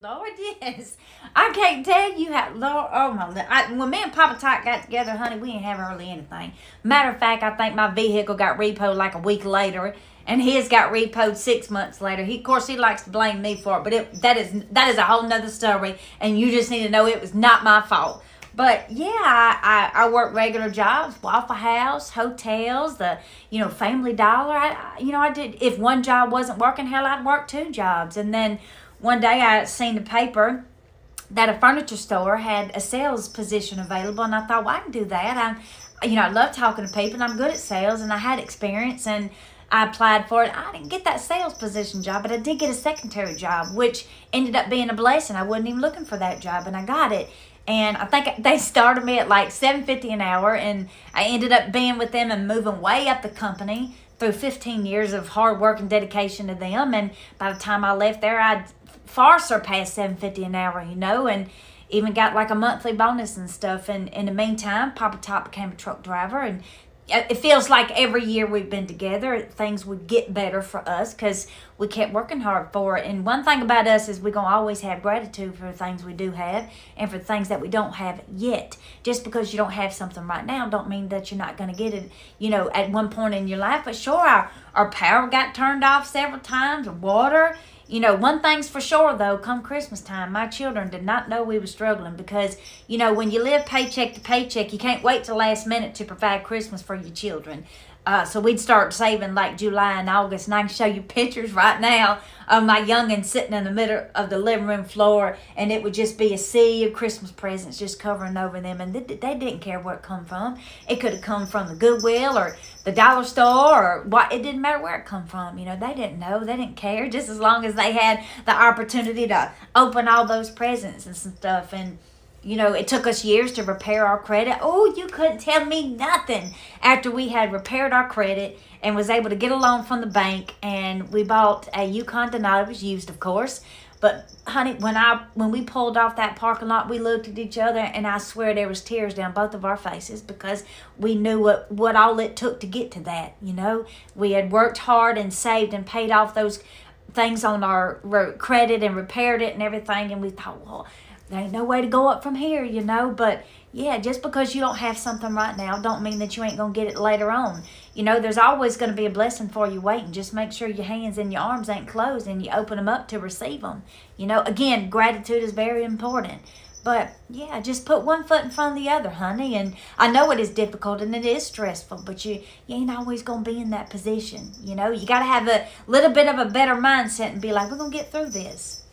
Lord, yes. I can't tell you how, Lord, oh my, when me and Papa Tot got together, honey, we didn't have hardly anything. Matter of fact, I think my vehicle got repoed like a week later, and his got repoed 6 months later. Of course, he likes to blame me for it, but that is a whole nother story, and you just need to know it was not my fault. But yeah, I work regular jobs, Waffle House, hotels, Family Dollar. I did, if one job wasn't working, hell, I'd work two jobs. And then one day I seen the paper that a furniture store had a sales position available, and I thought, well, I can do that. I love talking to people, and I'm good at sales, and I had experience, and I applied for it. I didn't get that sales position job, but I did get a secretary job, which ended up being a blessing. I wasn't even looking for that job, and I got it. And I think they started me at like $7.50 an hour, and I ended up being with them and moving way up the company through 15 years of hard work and dedication to them. And by the time I left there, I'd far surpassed $7.50 an hour, and even got like a monthly bonus and stuff. And in the meantime, Papa Top became a truck driver, and it feels like every year we've been together, things would get better for us because we kept working hard for it. And one thing about us is we're going to always have gratitude for the things we do have and for the things that we don't have yet. Just because you don't have something right now don't mean that you're not going to get it, at one point in your life. But sure, our power got turned off several times, or water. One thing's for sure, though, come Christmas time, my children did not know we were struggling because, when you live paycheck to paycheck, you can't wait till last minute to provide Christmas for your children. So we'd start saving like July and August, and I can show you pictures right now of my youngin' sitting in the middle of the living room floor, and it would just be a sea of Christmas presents just covering over them, and they didn't care where it come from. It could have come from the Goodwill or the dollar store or what. It didn't matter where it come from. They didn't know. They didn't care, just as long as they had the opportunity to open all those presents and some stuff. And it took us years to repair our credit. Oh, you couldn't tell me nothing after we had repaired our credit and was able to get a loan from the bank. And we bought a Yukon Denali. It was used, of course. But, honey, when we pulled off that parking lot, we looked at each other, and I swear there was tears down both of our faces because we knew what all it took to get to that, We had worked hard and saved and paid off those things on our credit and repaired it and everything. And we thought, well, there ain't no way to go up from here, But, yeah, just because you don't have something right now don't mean that you ain't going to get it later on. There's always going to be a blessing for you waiting. Just make sure your hands and your arms ain't closed and you open them up to receive them. Again, gratitude is very important. But, yeah, just put one foot in front of the other, honey. And I know it is difficult and it is stressful, but you ain't always going to be in that position. You got to have a little bit of a better mindset and be like, we're going to get through this.